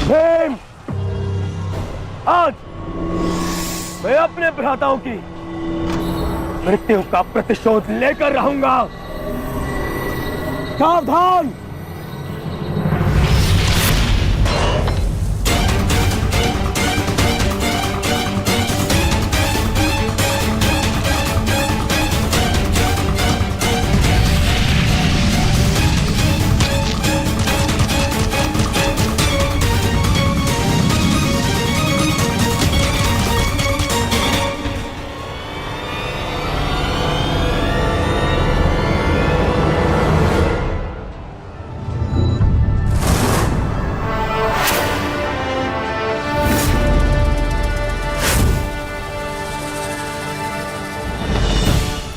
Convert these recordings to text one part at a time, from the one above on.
भीम, आज मैं अपने भ्राताओं की मृत्यु का प्रतिशोध लेकर रहूंगा। सावधान!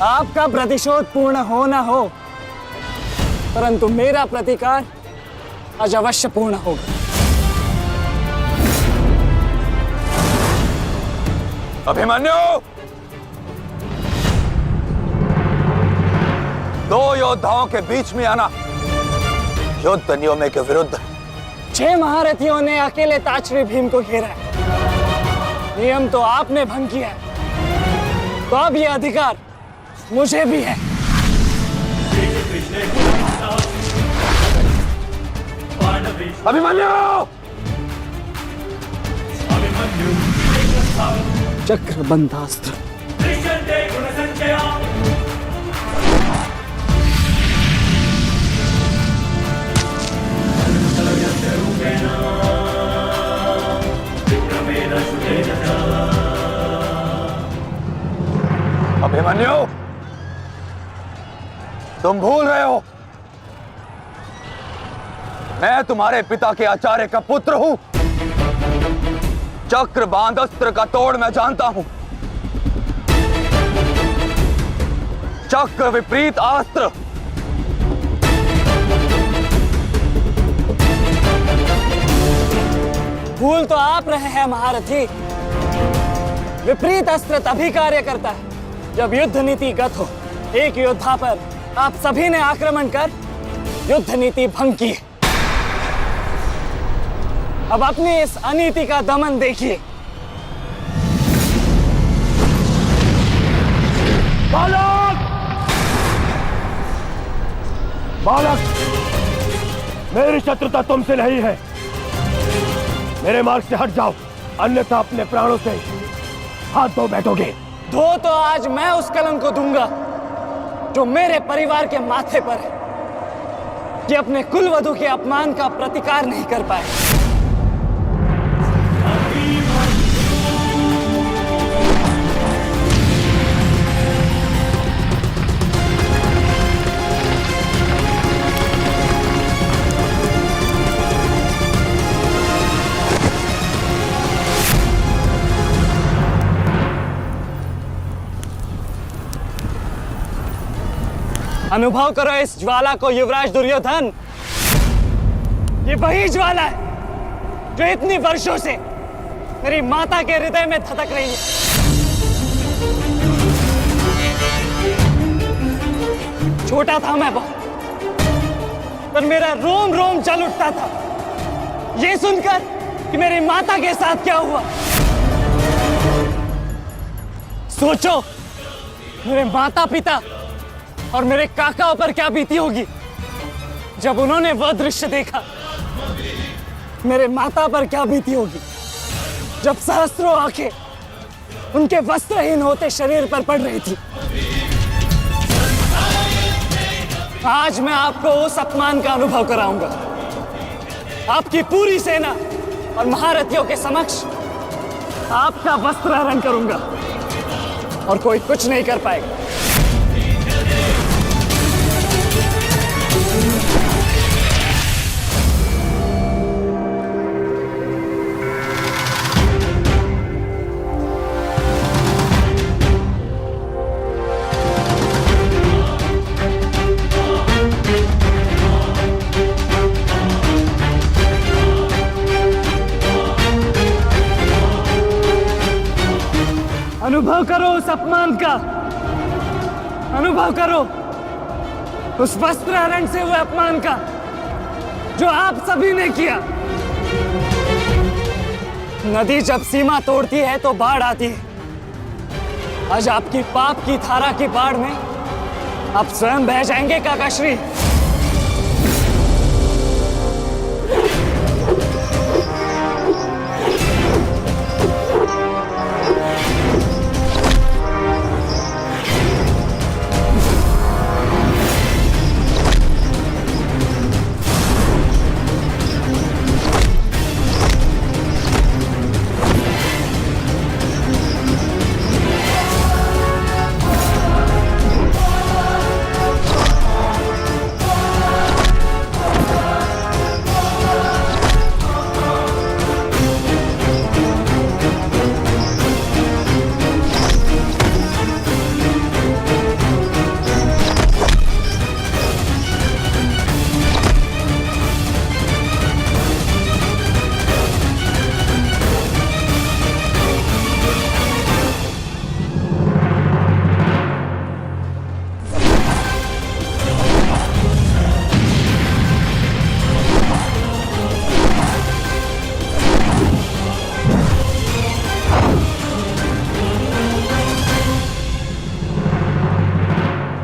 आपका प्रतिशोध पूर्ण हो ना हो, परंतु मेरा प्रतिकार आज अवश्य पूर्ण होगा। अभिमन्यु, दो योद्धाओं के बीच में आना युद्ध नियमों के विरुद्ध। 6 महारथियों ने अकेले ताचरी भीम को घेरा है। नियम तो आपने भंग किया है, तो अब यह अधिकार मुझे भी है। अभिमन्यु! चक्रबंधास्त्र। अभिमन्यु, तुम भूल रहे हो, मैं तुम्हारे पिता के आचार्य का पुत्र हूं। चक्रबांध अस्त्र का तोड़ मैं जानता हूं। चक्र विपरीत अस्त्र भूल तो आप रहे हैं महारथी। विपरीत अस्त्र तभी कार्य करता है जब युद्ध नीति गत हो। एक योद्धा पर आप सभी ने आक्रमण कर युद्ध नीति भंग की। अब अपनी इस अनीति का दमन देखिए। बालक! बालक! मेरी शत्रुता तुमसे नहीं है। मेरे मार्ग से हट जाओ, अन्यथा अपने प्राणों से हाथ धो बैठोगे। धो तो आज मैं उस कलंक को दूंगा जो मेरे परिवार के माथे पर है, कि अपने कुलवधु के अपमान का प्रतिकार नहीं कर पाए। अनुभव करो इस ज्वाला को युवराज दुर्योधन। ये वही ज्वाला है जो इतनी वर्षों से मेरी माता के हृदय में धधक रही है। छोटा था मैं बहुत, पर मेरा रोम रोम जल उठता था ये सुनकर कि मेरी माता के साथ क्या हुआ। सोचो, मेरे माता पिता और मेरे काकाओं पर क्या बीती होगी जब उन्होंने वह दृश्य देखा। मेरे माता पर क्या बीती होगी जब सहस्त्रों आंखें उनके वस्त्रहीन होते शरीर पर पड़ रही थी। आज मैं आपको उस अपमान का अनुभव कराऊंगा। आपकी पूरी सेना और महारथियों के समक्ष आपका वस्त्रहरण करूंगा और कोई कुछ नहीं कर पाएगा। अनुभव करो उस अपमान का, अनुभव करो उस वस्त्रहरण से हुए अपमान का जो आप सभी ने किया। नदी जब सीमा तोड़ती है तो बाढ़ आती है। आज आपकी पाप की धारा की बाढ़ में आप स्वयं बह जाएंगे काकाश्री।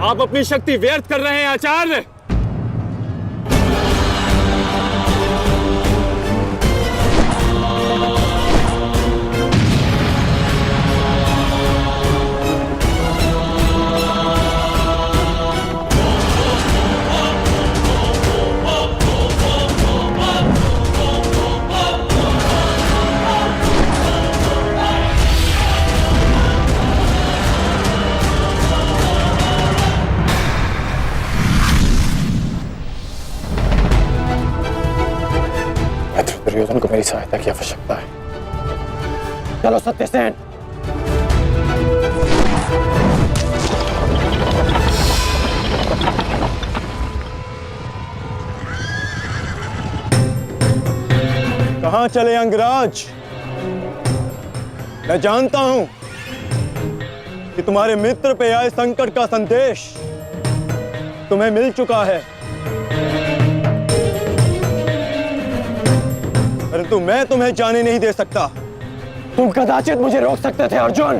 आप अपनी शक्ति व्यर्थ कर रहे हैं आचार्य। दुर्योधन को मेरी सहायता की आवश्यकता है। चलो सत्यसेन। कहां चले अंगराज? मैं जानता हूं कि तुम्हारे मित्र पे आए संकट का संदेश तुम्हें मिल चुका है, परंतु मैं तुम्हें जाने नहीं दे सकता। तुम कदाचित मुझे रोक सकते थे अर्जुन,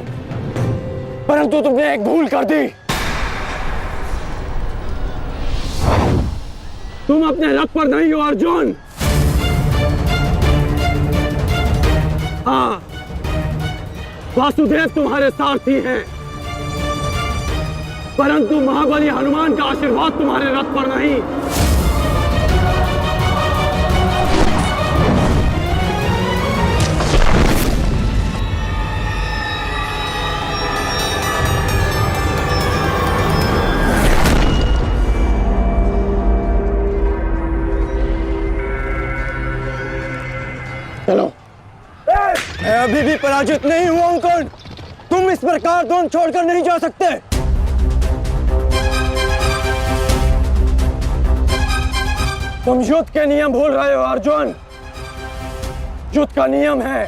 परंतु तुमने एक भूल कर दी। तुम अपने रथ पर नहीं हो अर्जुन। हाँ, वासुदेव तुम्हारे सारथी हैं, परंतु महाबली हनुमान का आशीर्वाद तुम्हारे रथ पर नहीं। चलो। मैं अभी भी पराजित नहीं हुआ हूं कर्ण। तुम इस प्रकार द्रोण छोड़कर नहीं जा सकते। तुम युद्ध के नियम भूल रहे हो अर्जुन। युद्ध का नियम है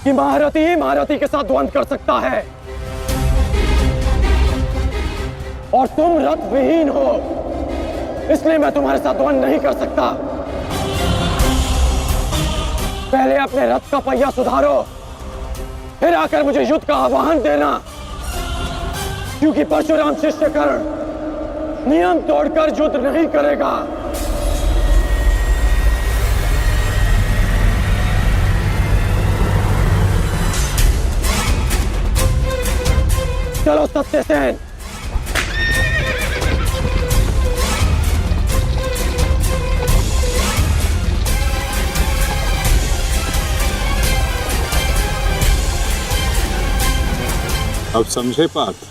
कि महारथी ही महारथी के साथ द्वंद्व कर सकता है, और तुम रथ विहीन हो, इसलिए मैं तुम्हारे साथ द्वंद्व नहीं कर सकता। पहले अपने रथ का पहिया सुधारो, फिर आकर मुझे युद्ध का आह्वान देना, क्योंकि परशुराम शिष्य कर्ण नियम तोड़कर युद्ध नहीं करेगा। चलो सत्यसेन। अब समझे पार्थ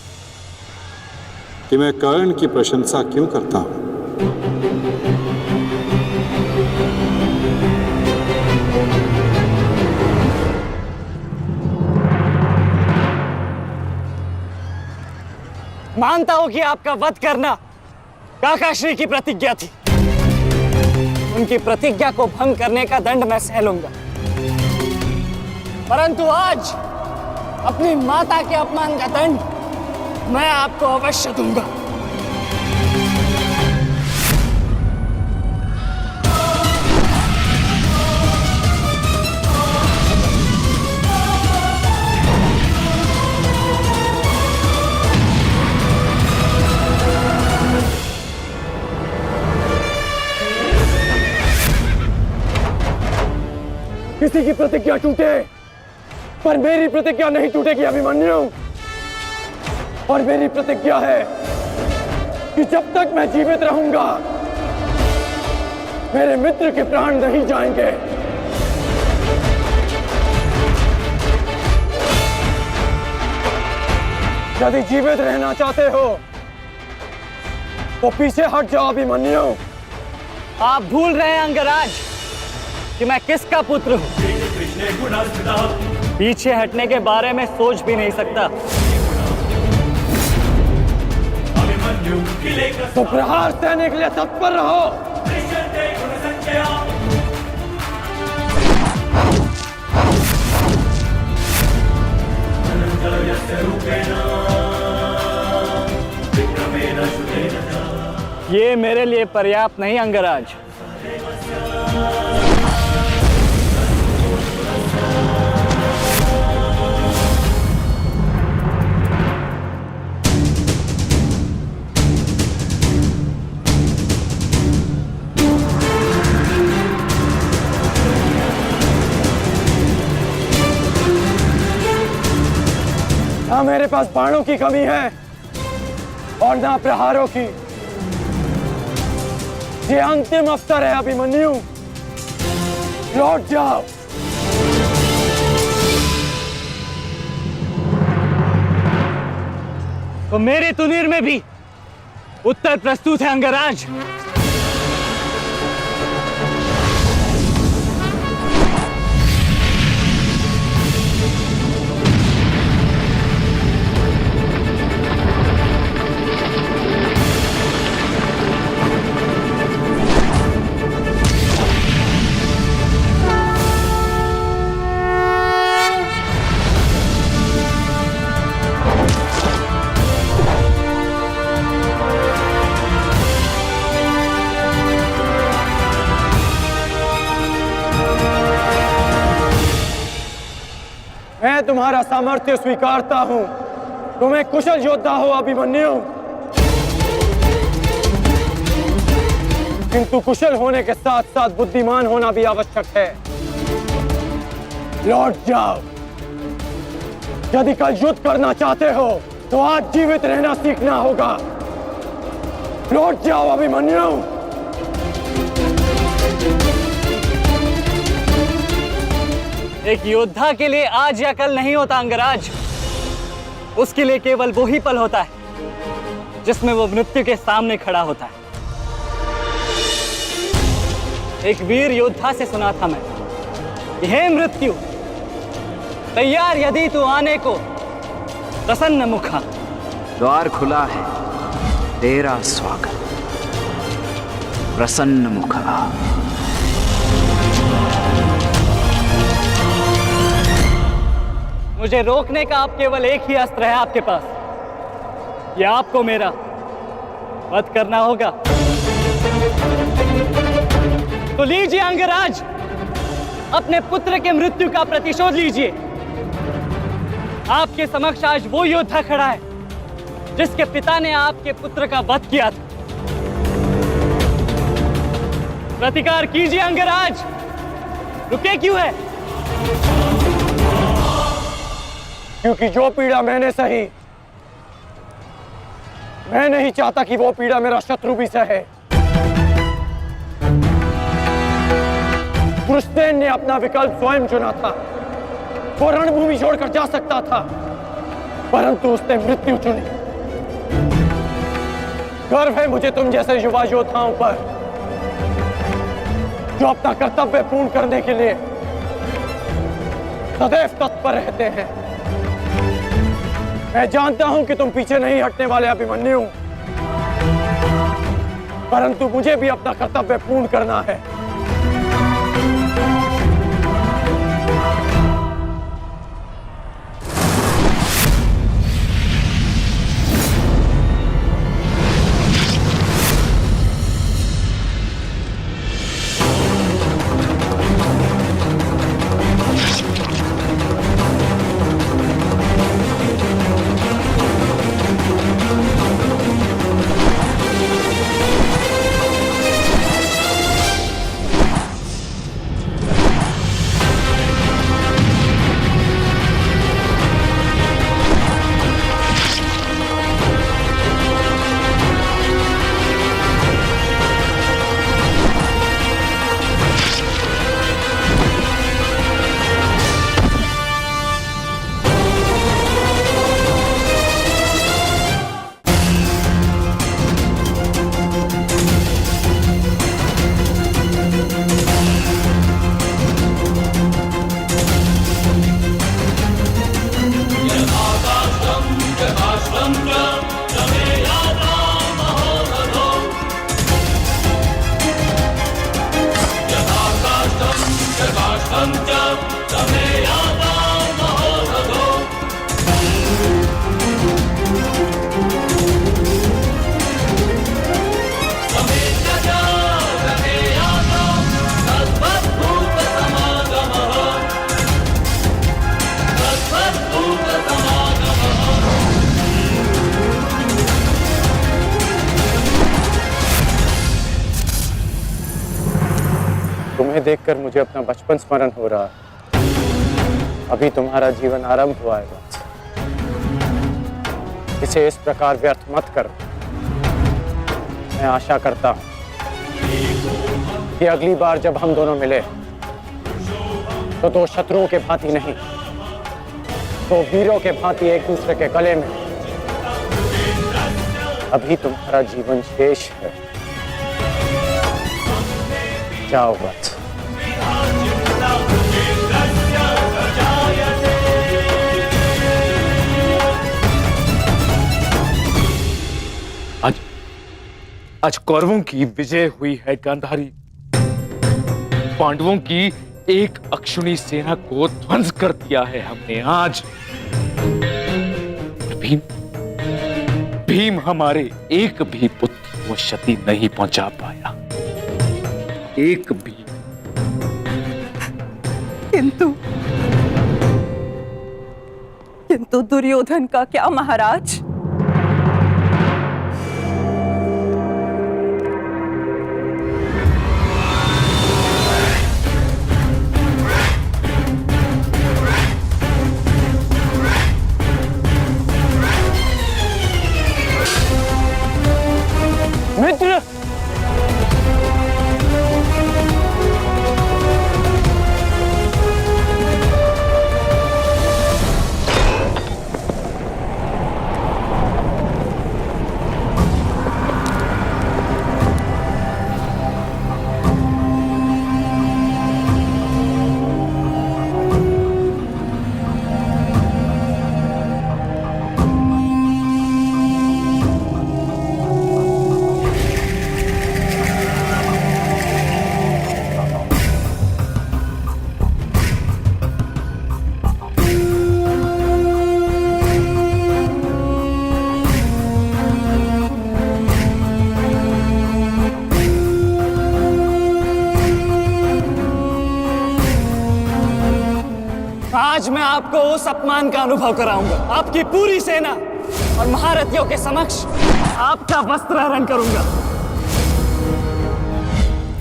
कि मैं कर्ण की प्रशंसा क्यों करता हूं। मानता हूं कि आपका वध करना काकाश्री की प्रतिज्ञा थी। उनकी प्रतिज्ञा को भंग करने का दंड मैं सह लूंगा, परंतु आज अपनी माता के अपमान का दंड मैं आपको अवश्य दूंगा। किसी की प्रतिज्ञा टूटे, पर मेरी प्रतिज्ञा नहीं टूटेगी अभिमन्यु। और मेरी प्रतिज्ञा है कि जब तक मैं जीवित रहूंगा मेरे मित्र के प्राण नहीं जाएंगे। यदि जीवित रहना चाहते हो तो पीछे हट जाओ अभिमन्यु। आप भूल रहे हैं अंगराज कि मैं किसका पुत्र हूं। पीछे हटने के बारे में सोच भी नहीं सकता। तो प्रहार सहने के लिए तत्पर रहो। ये मेरे लिए पर्याप्त नहीं अंगराज। ना मेरे पास बाणों की कमी है और ना प्रहारों की। ये अंतिम अवसर है अभिमन्यु, लौट जाओ। तो मेरे तुनीर में भी उत्तर प्रस्तुत है अंगराज। मैं तुम्हारा सामर्थ्य स्वीकारता हूं। तुम एक कुशल योद्धा हो अभिमन्यु, किंतु कुशल होने के साथ साथ बुद्धिमान होना भी आवश्यक है। लौट जाओ। यदि कल युद्ध करना चाहते हो तो आज जीवित रहना सीखना होगा। लौट जाओ अभिमन्यु। एक योद्धा के लिए आज या कल नहीं होता अंगराज। उसके लिए केवल वो ही पल होता है जिसमें वो मृत्यु के सामने खड़ा होता है। एक वीर योद्धा से सुना था मैं, हे मृत्यु, तैयार यदि तू आने को, प्रसन्न मुखा। द्वार खुला है, तेरा स्वागत, प्रसन्न मुखा। मुझे रोकने का अब केवल एक ही अस्त्र है आपके पास, ये आपको मेरा वध करना होगा। तो लीजिए अंगराज, अपने पुत्र के मृत्यु का प्रतिशोध लीजिए। आपके समक्ष आज वो योद्धा खड़ा है जिसके पिता ने आपके पुत्र का वध किया था। प्रतिकार कीजिए अंगराज, रुके क्यों है? क्योंकि जो पीड़ा मैंने सही, मैं नहीं चाहता कि वो पीड़ा मेरा शत्रु भी सहे। कृष्ण ने अपना विकल्प स्वयं चुना था। वो रणभूमि छोड़कर जा सकता था, परंतु उसने मृत्यु चुनी। गर्व है मुझे तुम जैसे युवा योद्धाओं पर, जो अपना कर्तव्य पूर्ण करने के लिए सदैव तत्पर रहते हैं। मैं जानता हूं कि तुम पीछे नहीं हटने वाले अभिमन्यु, परंतु मुझे भी अपना कर्तव्य पूर्ण करना है। तुम्हें देखकर मुझे अपना बचपन स्मरण हो रहा है। अभी तुम्हारा जीवन आरंभ हुआ है वत्स। इसे इस प्रकार व्यर्थ मत करो। मैं आशा करता हूं कि अगली बार जब हम दोनों मिले तो दो शत्रुओं के भांति नहीं, दो वीरों के भांति एक दूसरे के गले में। अभी तुम्हारा जीवन शेष है। जाओ वत्स। आज कौरवों की विजय हुई है गांधारी। पांडवों की एक अक्षुणी सेना को ध्वंस कर दिया है हमने आज। भीम हमारे एक भी पुत्र को क्षति नहीं पहुंचा पाया, एक भी। किंतु दुर्योधन का क्या महाराज? मित्र, आज मैं आपको उस अपमान का अनुभव कराऊंगा। आपकी पूरी सेना और महारथियों के समक्ष आपका वस्त्राहरण करूंगा।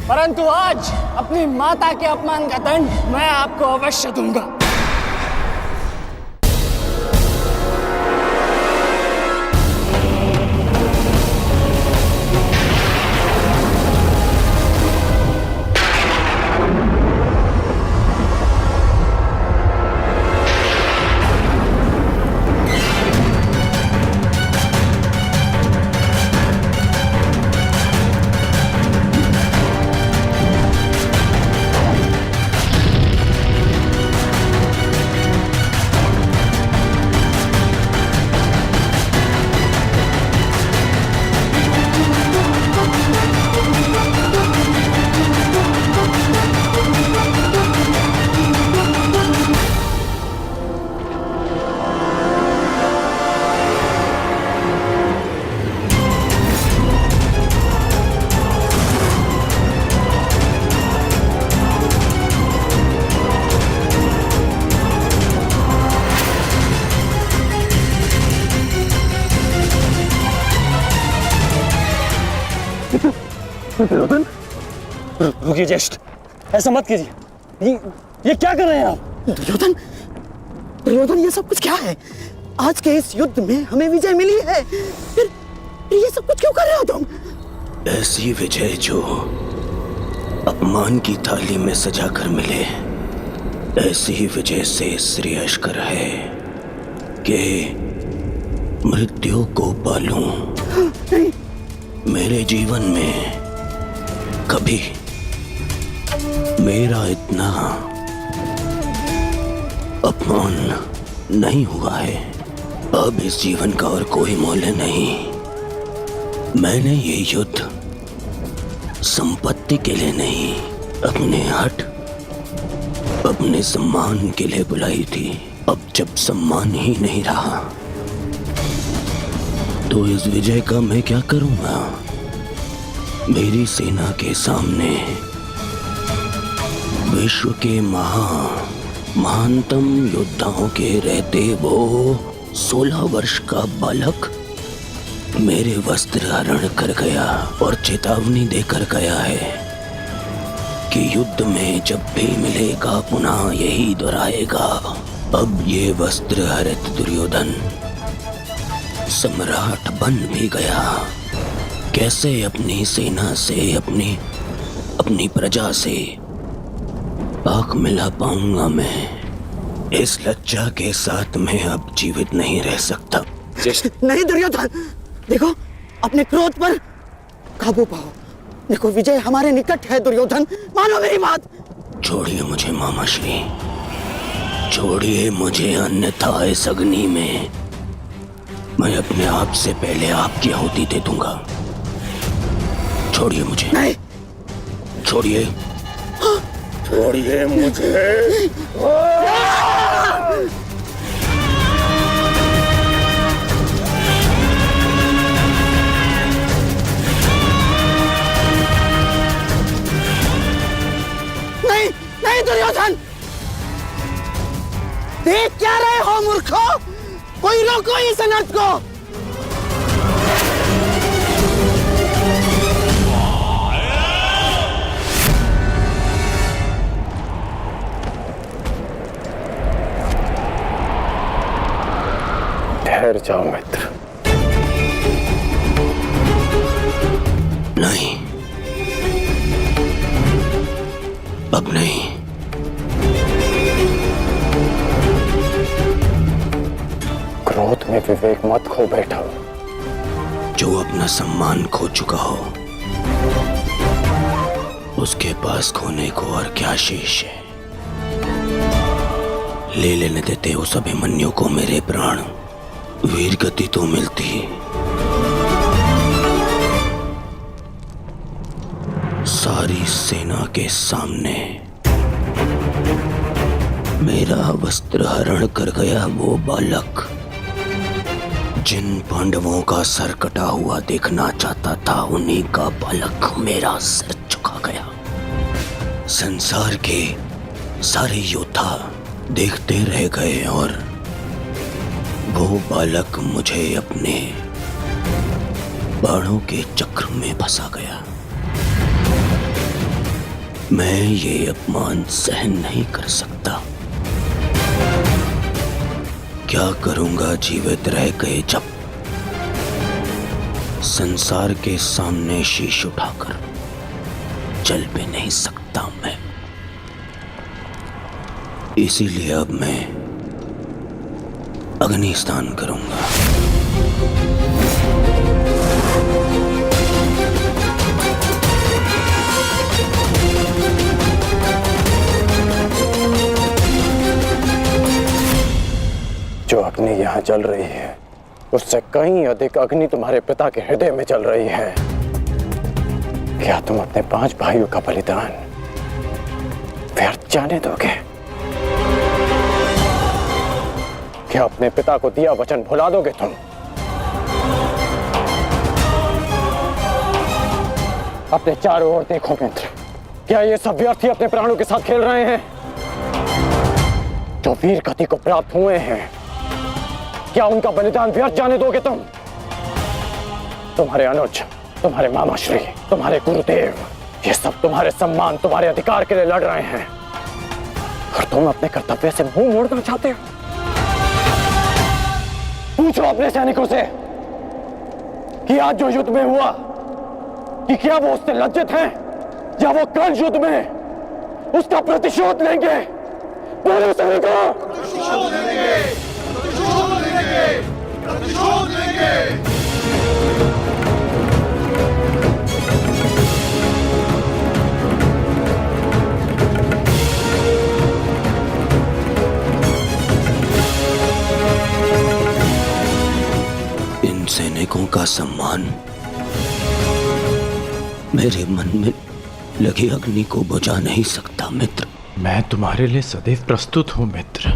परंतु आज अपनी माता के अपमान का दंड मैं आपको अवश्य दूंगा। दुर्योधन, रुकिए ज्येष्ठ, ऐसा मत कीजिए। ये क्या कर रहे हैं आप? दुर्योधन, दुर्योधन, ये सब कुछ क्या है? आज के इस युद्ध में हमें विजय मिली है, फिर ये सब कुछ क्यों कर रहे हो तुम? ऐसी विजय जो अपमान की थाली में सजा कर मिले, ऐसी ही विजय से श्रेयस्कर है कि मृत्यु को पालूं। मेरे जीवन में कभी मेरा इतना अपमान नहीं हुआ है। अब इस जीवन का और कोई मूल्य नहीं। मैंने ये युद्ध संपत्ति के लिए नहीं, अपने हठ, अपने सम्मान के लिए बुलाई थी। अब जब सम्मान ही नहीं रहा तो इस विजय का मैं क्या करूंगा? मेरी सेना के सामने विश्व के महानतम योद्धाओं के रहते वो 16 वर्ष का बालक मेरे वस्त्र हरण कर गया और चेतावनी देकर गया है कि युद्ध में जब भी मिलेगा पुनः यही दोहराएगा। अब ये वस्त्र हरित दुर्योधन सम्राट बन भी गया, कैसे अपनी सेना से अपनी प्रजा से आंख मिला पाऊंगा मैं? इस लज्जा के साथ मैं अब जीवित नहीं रह सकता। नहीं दुर्योधन, देखो अपने क्रोध पर काबू पाओ। देखो विजय हमारे निकट है दुर्योधन, मानो मेरी बात। छोड़िए मुझे मामा श्री, छोड़िए मुझे, अन्यथा इस अग्नि में मैं अपने आप से पहले आपकी आहुति दे दूंगा। छोड़िए मुझे। नहीं। छोड़िए। छोड़िए मुझे। नहीं नहीं दुर्योधन, देख क्या रहे हो मूर्खों? कोई रोको इस अनर्थ को। ठहर जाओ मित्र। नहीं, अब नहीं। क्रोध में विवेक मत खो बैठा। जो अपना सम्मान खो चुका हो उसके पास खोने को और क्या शेष है? ले लेने देते उस अभिमन्यु को मेरे प्राण, वीर गति तो मिलती। सारी सेना के सामने मेरा वस्त्र हरण कर गया वो बालक, जिन पांडवों का सर कटा हुआ देखना चाहता था उन्हीं का बालक मेरा सर झुका गया। संसार के सारे योद्धा देखते रह गए और वो बालक मुझे अपने बाणों के चक्र में फंसा गया। मैं ये अपमान सहन नहीं कर सकता। क्या करूंगा जीवित रह गए जब संसार के सामने शीश उठाकर चल भी नहीं सकता मैं। इसीलिए अब मैं अग्नि स्नान करूंगा। जो अग्नि यहाँ जल रही है उससे कहीं अधिक अग्नि तुम्हारे पिता के हृदय में जल रही है। क्या तुम अपने 5 भाइयों का बलिदान व्यर्थ जाने दोगे? क्या अपने पिता को दिया वचन भुला दोगे तुम? अपने चारों ओर देखो मित्र, क्या ये सब व्यर्थी अपने प्राणों के साथ खेल रहे हैं? जो वीर गति को प्राप्त हुए हैं, क्या उनका बलिदान व्यर्थ जाने दोगे तुम? तुम्हारे अनुज, तुम्हारे मामाश्री, तुम्हारे गुरुदेव, ये सब तुम्हारे सम्मान, तुम्हारे अधिकार के लिए लड़ रहे हैं और तुम अपने कर्तव्य से मुंह मोड़ना चाहते हो। पूछो अपने सैनिकों से कि आज जो युद्ध में हुआ कि क्या वो उससे लज्जित हैं या वो कल युद्ध में उसका प्रतिशोध लेंगे? बोलो सैनिकों। प्रतिशोध लेंगे, प्रतिशोध लेंगे, प्रतिशोध लेंगे। इन सैनिकों का सम्मान मेरे मन में लगी अग्नि को बुझा नहीं सकता मित्र। मैं तुम्हारे लिए सदैव प्रस्तुत हूं मित्र।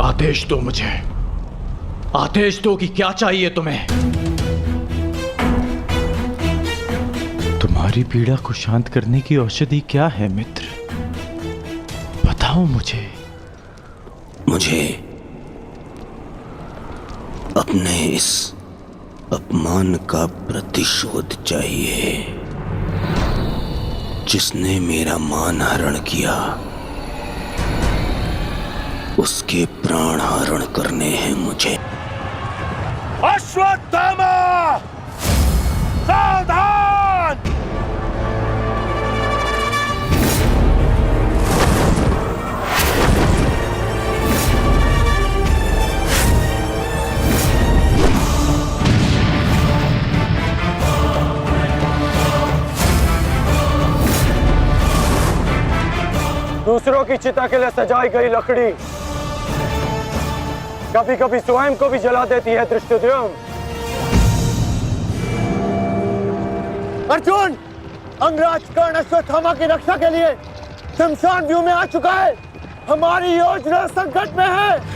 आदेश दो मुझे, आदेश दो कि क्या चाहिए तुम्हें। तुम्हारी पीड़ा को शांत करने की औषधि क्या है मित्र, बताओ मुझे। मुझे अपने इस अपमान का प्रतिशोध चाहिए। जिसने मेरा मान हरण किया उसके प्राण हरण करने हैं मुझे। अश्वत्थामा, सावधान! दूसरों की चिता के लिए सजाई गई लकड़ी कभी कभी स्वयं को भी जला देती है धृष्टद्युम्न। अर्जुन, अंगराज कर्ण अश्वत्थामा की रक्षा के लिए शमशान व्यू में आ चुका है। हमारी योजना संकट में है।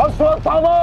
अश्वत्थामा!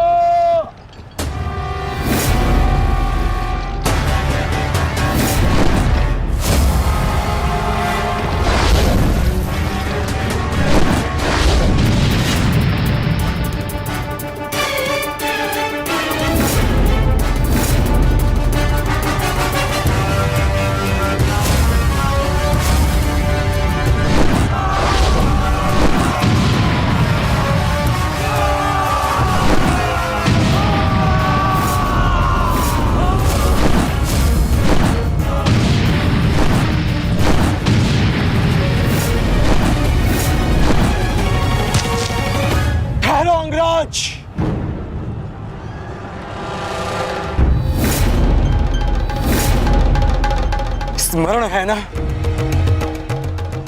स्मरण है ना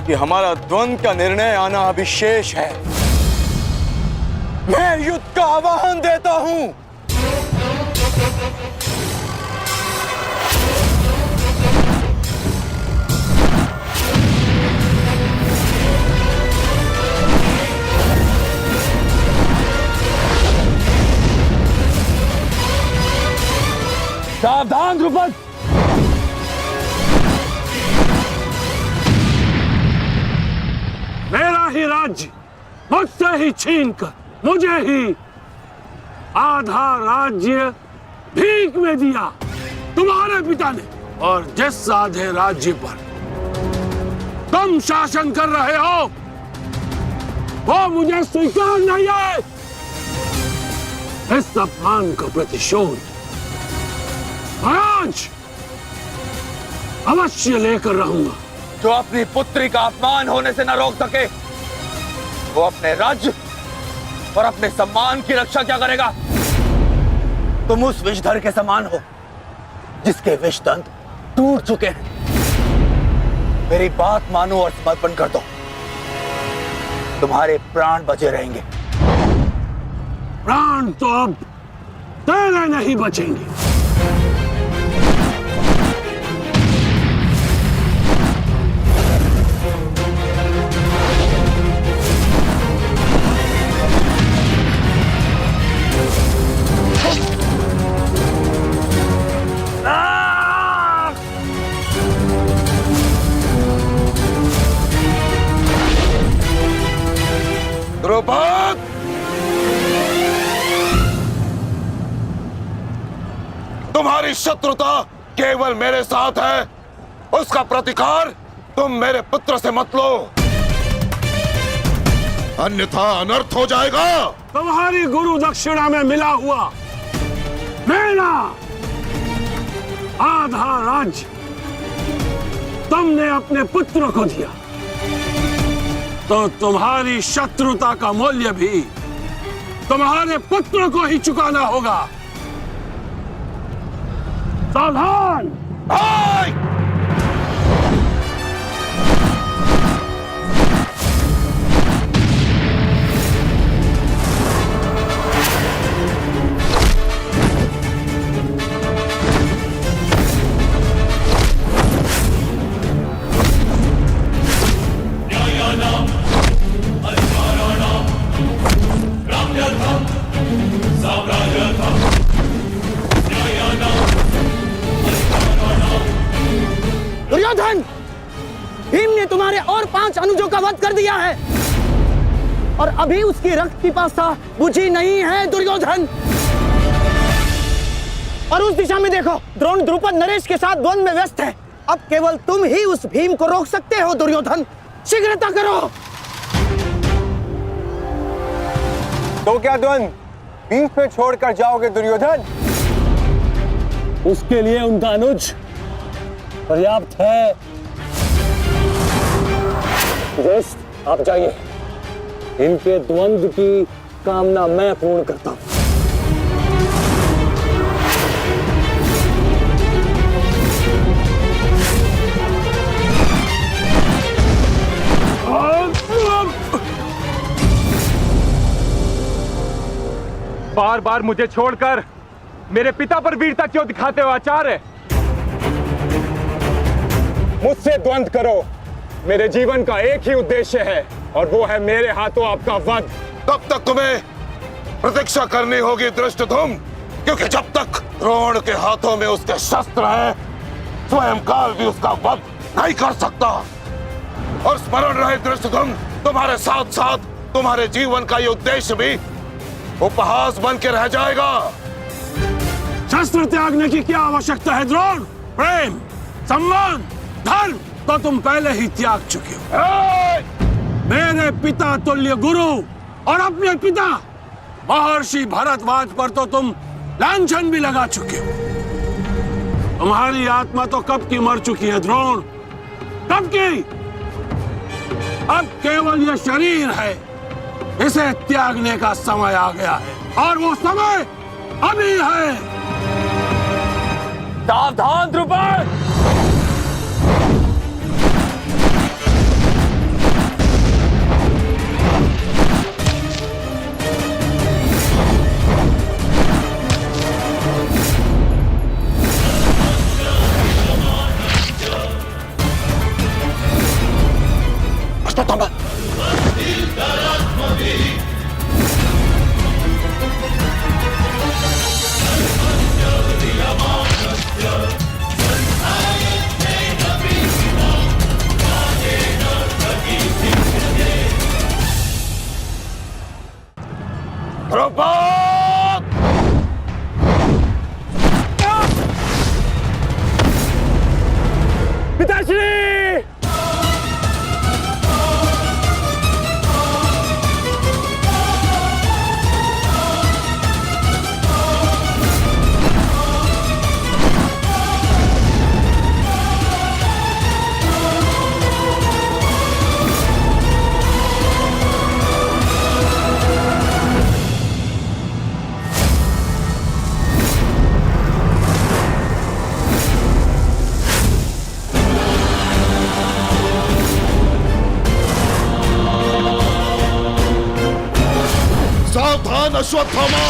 कि हमारा द्वंद्व का निर्णय आना अभी शेष है। मैं युद्ध का आह्वान देता हूं। सावधान द्रुपद! मेरा ही राज्य मुझसे ही छीनकर मुझे ही आधा राज्य भीख में दिया तुम्हारे पिता ने, और जिस आधे राज्य पर तुम शासन कर रहे हो वो मुझे स्वीकार नहीं है। इस अपमान का प्रतिशोध आज अवश्य लेकर रहूंगा। जो अपनी पुत्री का अपमान होने से न रोक सके वो अपने राज्य और अपने सम्मान की रक्षा क्या करेगा? तुम उस विषधर के समान हो जिसके विषदंत टूट चुके हैं। मेरी बात मानो और समर्पण कर दो, तुम्हारे प्राण बचे रहेंगे। प्राण तो अब तेरे नहीं बचेंगे। द्रुपद, तुम्हारी शत्रुता केवल मेरे साथ है, उसका प्रतिकार तुम मेरे पुत्र से मत लो। अन्यथा अनर्थ हो जाएगा। तुम्हारी गुरु दक्षिणा में मिला हुआ मेरा आधा राज्य तुमने अपने पुत्र को दिया, तो तुम्हारी शत्रुता का मूल्य भी तुम्हारे पुत्र को ही चुकाना होगा। सावधान! दुर्योधन, भीम ने तुम्हारे और 5 अनुजों का वध कर दिया है और अभी उसकी रक्त पिपासा बुझी नहीं है दुर्योधन। और उस दिशा में देखो, द्रोण द्रुपद नरेश के साथ द्वंद्व में व्यस्त है। अब केवल तुम ही उस भीम को रोक सकते हो दुर्योधन, शीघ्रता करो। तो क्या द्वंद्व बीच में छोड़कर जाओगे दुर्योधन? उसके लिए उनका अनुज पर्याप्त है। ज्येष्ठ, आप जाइए, इनके द्वंद्व की कामना मैं पूर्ण करता हूं। बार बार मुझे छोड़कर मेरे पिता पर वीरता क्यों दिखाते हो आचार्य? मुझसे द्वंद्व करो, मेरे जीवन का एक ही उद्देश्य है और वो है मेरे हाथों आपका वध। तब तक तुम्हें प्रतीक्षा करनी होगी धृष्टद्युम्न, क्योंकि जब तक द्रोण के हाथों में उसके शस्त्र हैं, स्वयं काल भी उसका वध नहीं कर सकता। और स्मरण रहे धृष्टद्युम्न, तुम्हारे साथ साथ तुम्हारे जीवन का ये उद्देश्य भी उपहास बन के रह जाएगा। शस्त्र त्यागने की क्या आवश्यकता है द्रोण? प्रेम, सम्मान, धर्म तो तुम पहले ही त्याग चुके हो। मेरे पिता तुल्य गुरु और अपने पिता महर्षि भरद्वाज पर तो तुम लांछन भी लगा चुके हो। तुम्हारी आत्मा तो कब की मर चुकी है द्रोण, कब की। अब केवल यह शरीर है, इसे त्यागने का समय आ गया है और वो समय अभी है। सावधान द्रुपद! द्रुपद! पिताश्री! सावधान अश्वत्थामा!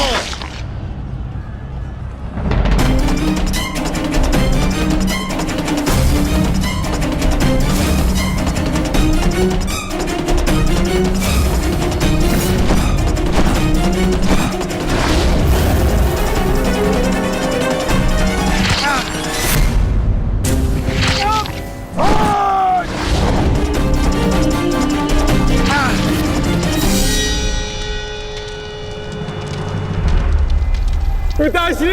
पिताश्री!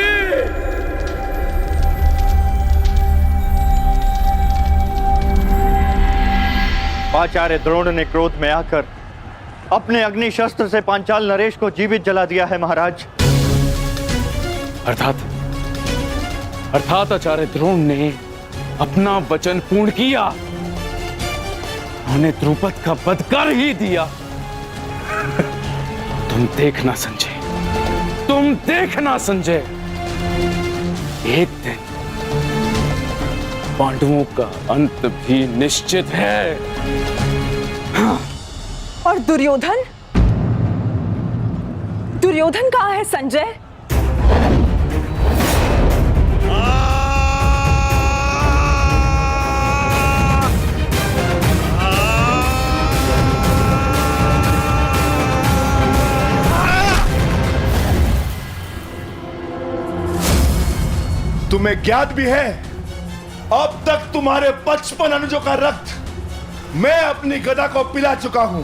आचार्य द्रोण ने क्रोध में आकर अपने अग्नि शस्त्र से पांचाल नरेश को जीवित जला दिया है महाराज। अर्थात आचार्य द्रोण ने अपना वचन पूर्ण किया। उन्होंने द्रुपद का वध कर ही दिया। तुम देखना संजय, एक दिन पांडवों का अंत भी निश्चित है। और दुर्योधन कहाँ है संजय? तुम्हें ज्ञात भी है, अब तक तुम्हारे 55 अनुजों का रक्त मैं अपनी गदा को पिला चुका हूं।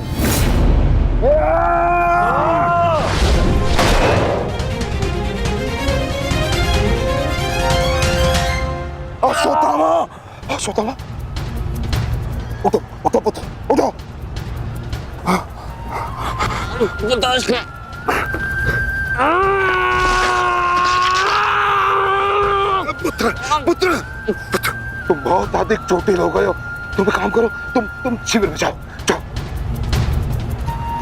अश्वत्थामा, उठो। पुत्र, तुम बहुत अधिक चोटिल हो गए हो। तुम काम करो, तुम शिविर में जाओ।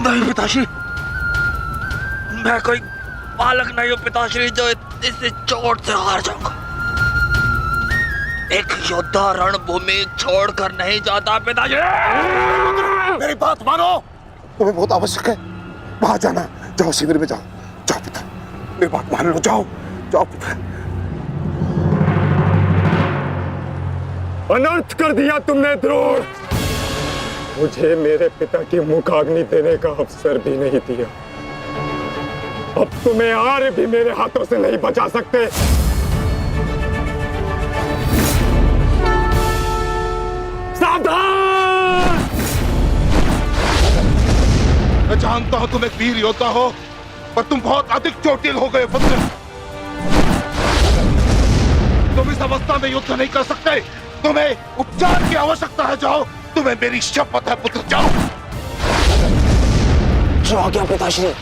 नहीं पिताश्री, मैं कोई बालक नहीं हूं पिताश्री जो इस चोट से हार जाऊंगा। एक योद्धा रणभूमि छोड़कर नहीं जाता पिताश्री। मेरी बात मानो, तुम्हें बहुत आवश्यक है वहां जाना। जाओ शिविर में जाओ पुत्र, मेरी बात मान लो। जाओ पुत्र। अनर्थ कर दिया तुमने द्रोण। मुझे मेरे पिता की मुखाग्नि देने का अवसर भी नहीं दिया। अब तुम्हें आर्य भी मेरे हाथों से नहीं बचा सकते। सावधान! मैं जानता हूं तुम एक वीर योद्धा हो, पर तुम बहुत अधिक चोटिल हो गए पुत्र। तुम इस अवस्था में युद्ध नहीं कर सकते। तुम्हें उपचार की आवश्यकता है। जाओ, तुम्हें मेरी शपथ है पुत्र, जाओ। जो आज्ञा पिताश्री।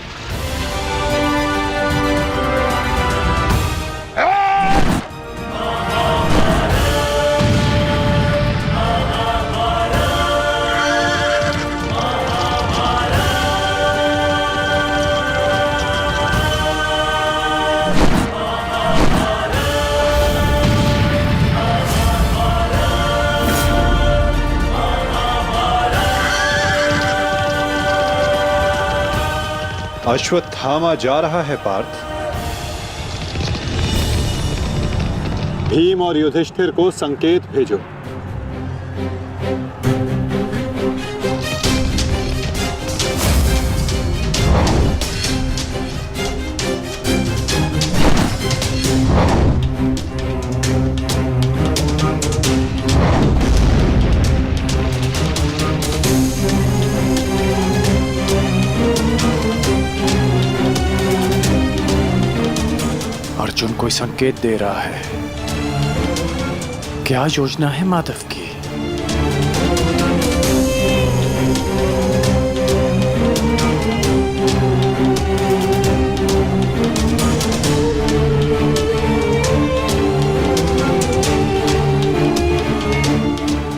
अश्वत्थामा जा रहा है पार्थ। भीम और युधिष्ठिर को संकेत भेजो। अर्जुन कोई संकेत दे रहा है। क्या योजना है माधव की?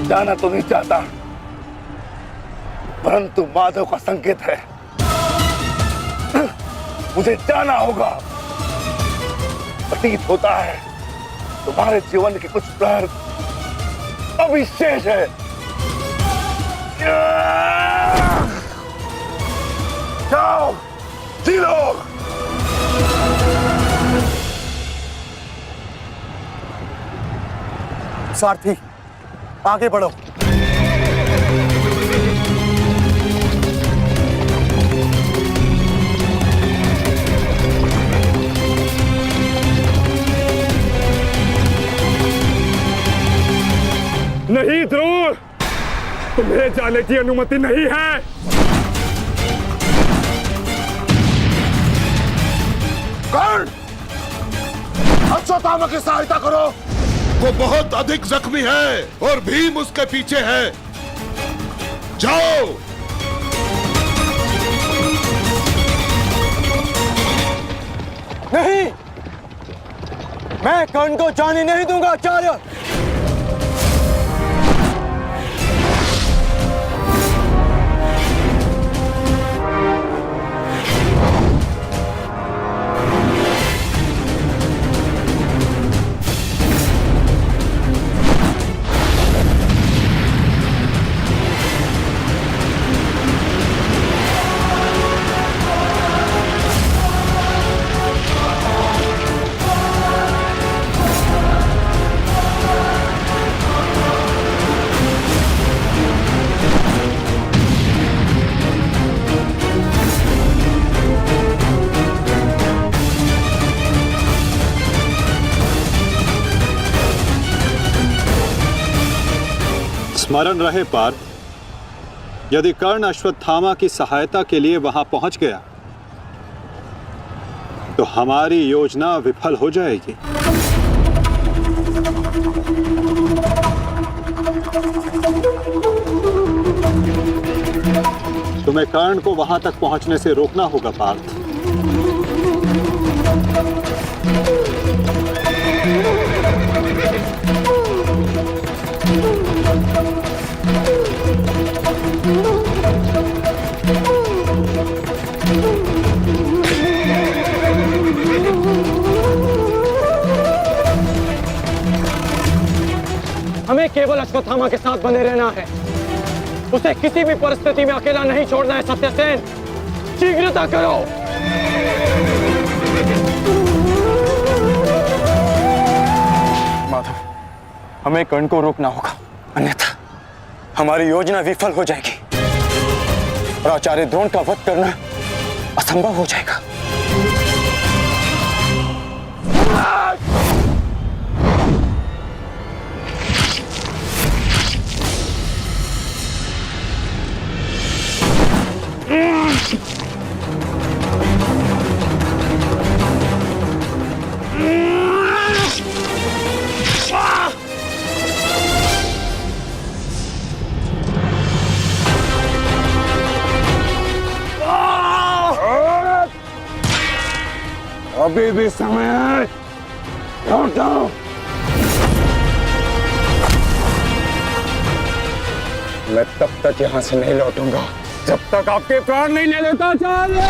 जाना तो नहीं चाहता, परंतु माधव का संकेत है। मुझे जाना होगा। प्रतीत होता है तुम्हारे जीवन के कुछ प्रहर अभी शेष है। जाओ, जी लो। सारथी, आगे बढ़ो। नहीं द्रोण, तुम्हें जाने की अनुमति नहीं है। कर्ण, अश्वत्थामा की सहायता करो। वो बहुत अधिक जख्मी है और भीम उसके पीछे है। जाओ। मैं कर्ण को जाने नहीं दूंगा आचार्य। स्मरण रहे पार्थ, यदि कर्ण अश्वत्थामा की सहायता के लिए वहां पहुंच गया तो हमारी योजना विफल हो जाएगी। तुम्हें कर्ण को वहां तक पहुंचने से रोकना होगा पार्थ। हमें केवल अश्वत्थामा के साथ बने रहना है। उसे किसी भी परिस्थिति में अकेला नहीं छोड़ना है। सत्यसेन, शीघ्रता करो। माधव, हमें कर्ण को रोकना होगा, अन्यथा हमारी योजना विफल हो जाएगी और आचार्य द्रोण का वध करना असंभव हो जाएगा। अभी भी समय है, लौट जाओ। मैं तब तक यहां से नहीं लौटूंगा जब तक आपके प्राण नहीं ले लेता आचार्य।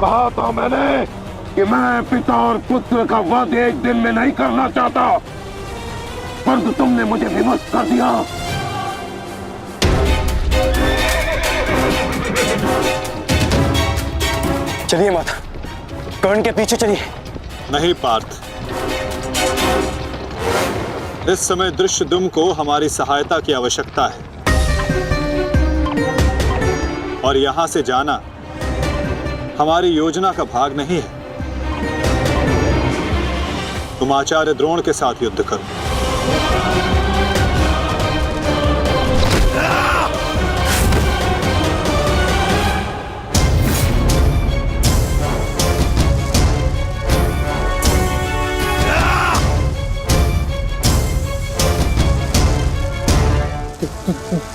कहा था मैंने कि मैं पिता और पुत्र का वध एक दिन में नहीं करना चाहता, परंतु तुमने मुझे विवश कर दिया। चलिए माता, कर्ण के पीछे चलिए। नहीं पार्थ, इस समय दृश्यद्युम्न को हमारी सहायता की आवश्यकता है और यहां से जाना हमारी योजना का भाग नहीं है। तुम आचार्य द्रोण के साथ युद्ध करो।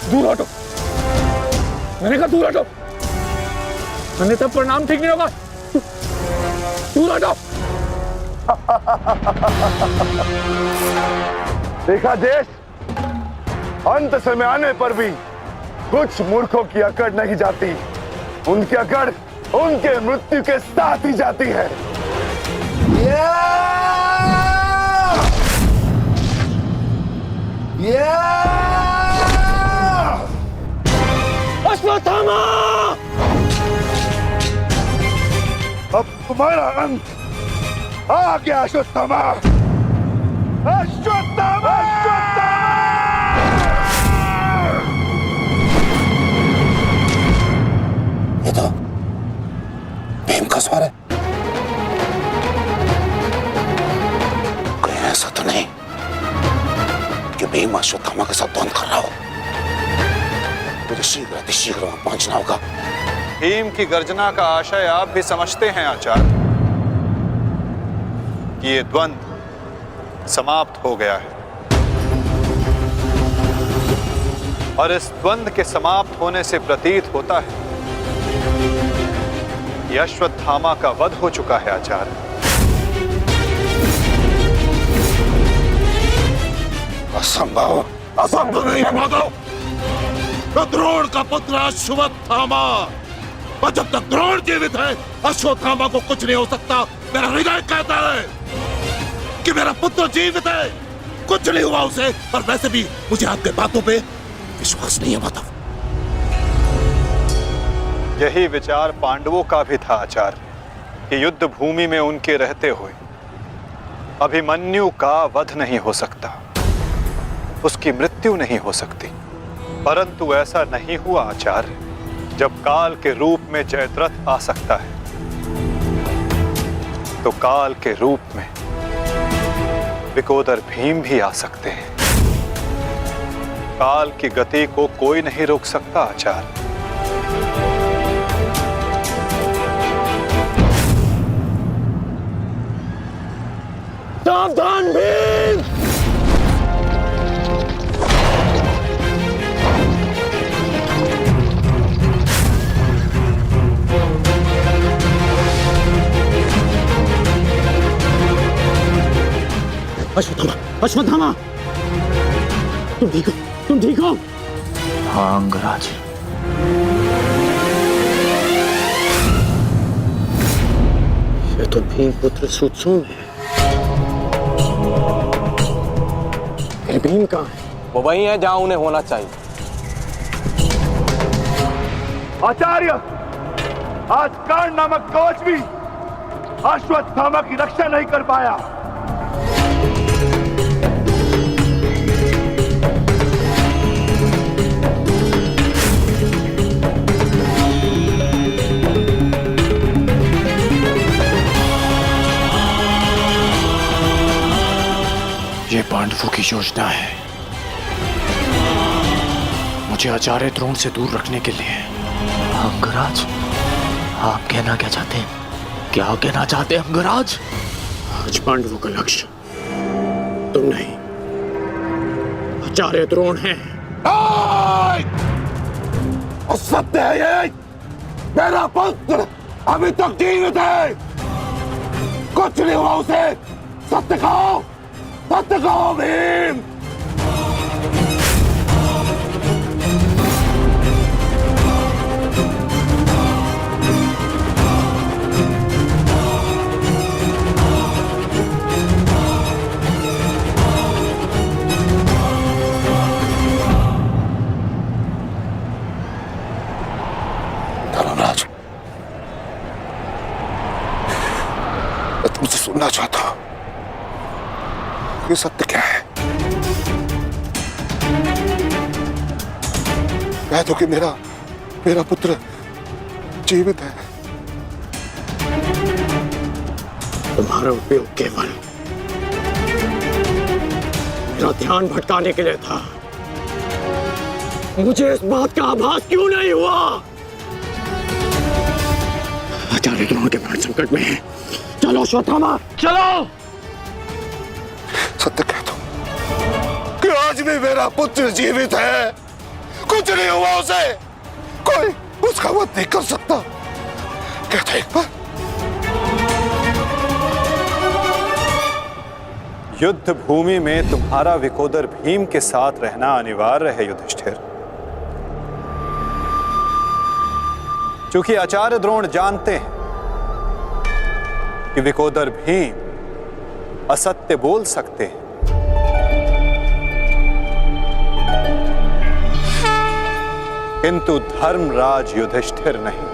दूर हटो, मैंने कहा दूर हटो, अन्यथा परिणाम ठीक नहीं होगा। दूर हटो। देखा देश, अंत समय आने पर भी कुछ मूर्खों की अकड़ नहीं जाती, उनकी अकड़ उनके मृत्यु के साथ ही जाती है। अश्वत्थामा! अब तुम्हारा अंत आ गया अश्वत्थामा। अश्वत्थामा! ये तो भीम का स्वर है। कहीं ऐसा तो नहीं कि भीम अश्वत्थामा के साथ द्वंद्व कर रहा हो। मुझे शीघ्र वहां पहुंचना होगा। भीम की गर्जना का आशय आप भी समझते हैं आचार्य कि ये द्वंद्व समाप्त हो गया है। और इस द्वंद्व के समाप्त होने से प्रतीत होता है कि अश्वत्थामा का वध हो चुका है आचार्य। असंभव, असंभव नहीं है माधव। तो द्रोण का पुत्र अश्वत्थामा, और जब तक द्रोण जीवित है अश्वत्थामा को कुछ नहीं हो सकता। मेरा हृदय कहता है कि मेरा पुत्र जीवित है, कुछ नहीं हुआ उसे। और वैसे भी मुझे आपके बातों पे विश्वास नहीं है माधव। यही विचार पांडवों का भी था आचार्य कि युद्ध भूमि में उनके रहते हुए अभिमन्यु का वध नहीं हो सकता, उसकी मृत्यु नहीं हो सकती। परंतु ऐसा नहीं हुआ आचार्य। जब काल के रूप में जयद्रथ आ सकता है तो काल के रूप में विकोदर भीम भी आ सकते हैं। काल की गति को कोई नहीं रोक सकता आचार्य। सावधान भीम! अश्वत्थामा, अश्वत्थामा, तुम ठीक हो? तुम ठीक हो? हाँ अंगराज, ये तो भीम पुत्र सुत्सोम है। फिर भीम कहाँ है? वो वही है जहां उन्हें होना चाहिए। आचार्य, आज कर्ण नामक कवच भी अश्वत्थामा की रक्षा नहीं कर पाया। ये पांडवों की योजना है, मुझे आचार्य द्रोण से दूर रखने के लिए। अंगराज, आप कहना क्या चाहते हैं? क्या कहना चाहते हैं अंगराज? आज पांडवों का लक्ष्य तुम नहीं, आचार्य द्रोण है। सत्य है ये, मेरा पुत्र अभी तक जीवित है, कुछ नहीं हुआ उसे। सत्य कहो, सत्य कहो भीम। धर्मराज, मैं तुमसे सुनना चाहता हूं, ये सत्य क्या है? कह दो कि मेरा पुत्र जीवित है। तुम्हारा उपयोग केवल मेरा ध्यान भटकाने के लिए था। मुझे इस बात का आभास क्यों नहीं हुआ? आचार्य द्रोण के प्राण संकट में है। चलो अश्वत्थामा, चलो। सत्य कह दो कि आज भी मेरा पुत्र जीवित है, कुछ नहीं हुआ उसे, कोई उसका वध नहीं कर सकता। कहता एक बार। युद्ध भूमि में तुम्हारा विकोदर भीम के साथ रहना अनिवार्य है युधिष्ठिर, क्योंकि आचार्य द्रोण जानते हैं कि विकोदर भीम असत्य बोल सकते हैं, किंतु धर्मराज युधिष्ठिर नहीं।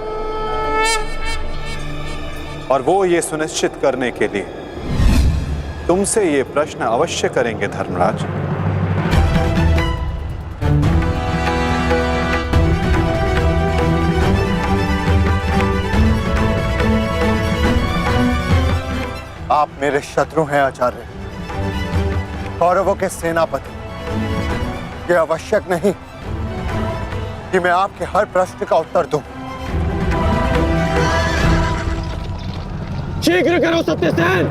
और वो ये सुनिश्चित करने के लिए तुमसे ये प्रश्न अवश्य करेंगे धर्मराज। आप मेरे शत्रु हैं आचार्य, कौरवों के सेनापति। ये आवश्यक नहीं कि मैं आपके हर प्रश्न का उत्तर दूं। शीघ्र करो सत्यसेन।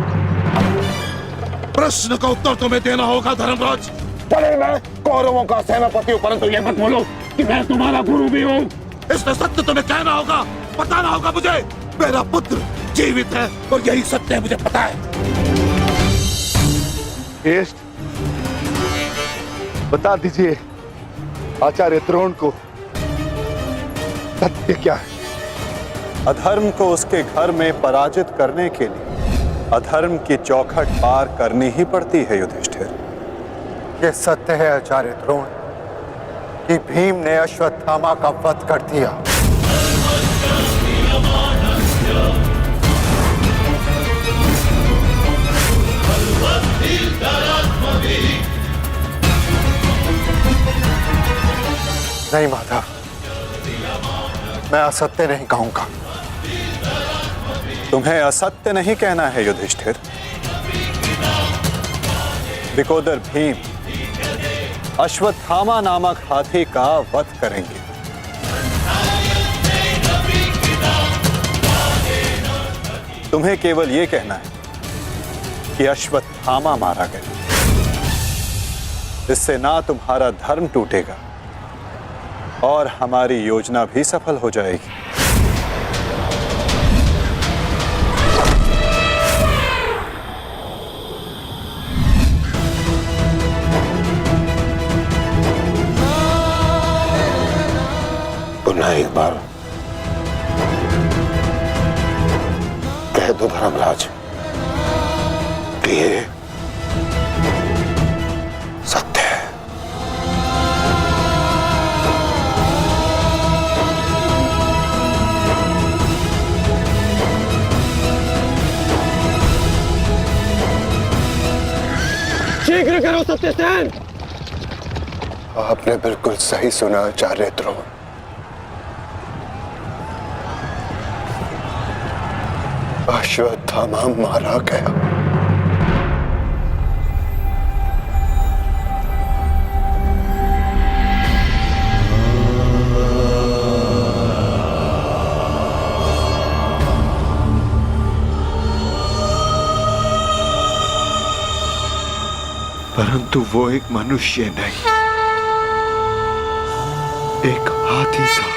प्रश्न का उत्तर तुम्हें देना होगा धर्मराज। भले मैं कौरवों का सेनापति हूं, परंतु ये मत बोलो कि मैं तुम्हारा गुरु भी हूं। इसमें सत्य तुम्हें कहना होगा, बताना होगा मुझे। मेरा पुत्र जीवित है और यही सत्य है, मुझे पता है। ज्येष्ठ, बता दीजिए आचार्य द्रोण को सत्य क्या है? अधर्म को उसके घर में पराजित करने के लिए अधर्म की चौखट पार करनी ही पड़ती है युधिष्ठिर। ये सत्य है आचार्य द्रोण कि भीम ने अश्वत्थामा का वध कर दिया। नहीं माधव, मैं असत्य नहीं कहूंगा। तुम्हें असत्य नहीं कहना है युधिष्ठिर। विकोदर भीम अश्वत्थामा नामक हाथी का वध करेंगे। तुम्हें केवल यह कहना है कि अश्वत्थामा मारा गया। इससे ना तुम्हारा धर्म टूटेगा और हमारी योजना भी सफल हो जाएगी। पुनः एक बार कह दो धर्मराज कि ये सत्य है। शीघ्र करो सत्यसेन। आपने बिल्कुल सही सुना आचार्य द्रोण। अश्वत्थामा मारा गया। परंतु वो एक मनुष्य नहीं, एक हाथी था।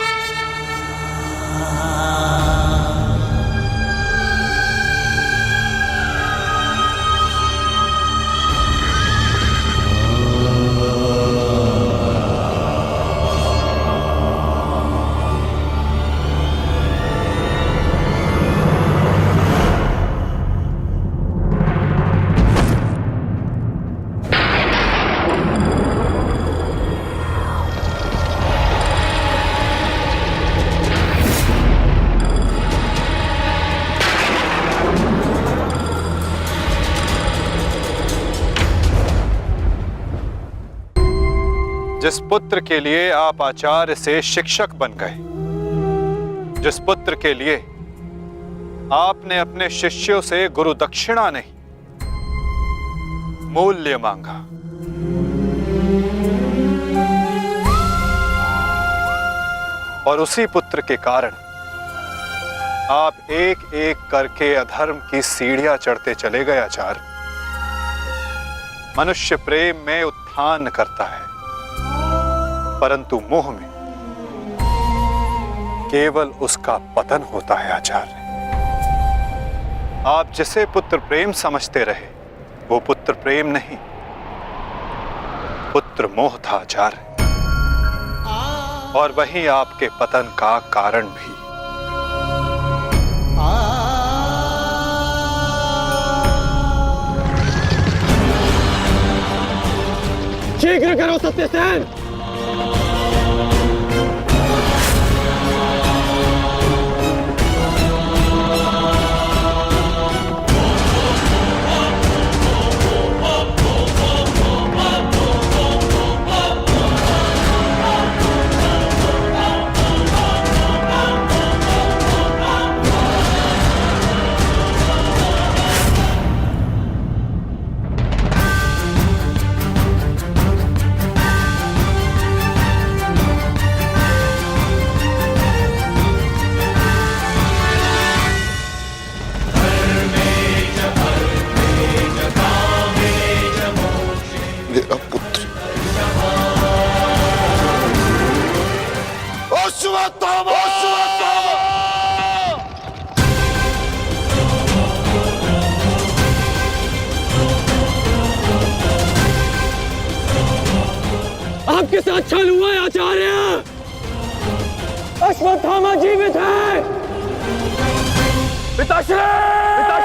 जिस पुत्र के लिए आप आचार्य से शिक्षक बन गए, जिस पुत्र के लिए आपने अपने शिष्यों से गुरु दक्षिणा नहीं मूल्य मांगा, और उसी पुत्र के कारण आप एक एक करके अधर्म की सीढ़ियां चढ़ते चले गए आचार्य। मनुष्य प्रेम में उत्थान करता है, परंतु मोह में केवल उसका पतन होता है आचार्य। आप जिसे पुत्र प्रेम समझते रहे वो पुत्र प्रेम नहीं, पुत्र मोह था आचार्य, और वही आपके पतन का कारण भी। शीघ्र करो सत्यसेन। मेरा पुत्र आपके साथ छल हुआ है आचार्य। अश्वत्थामा जीवित है। पिताश्री! पिताश्री!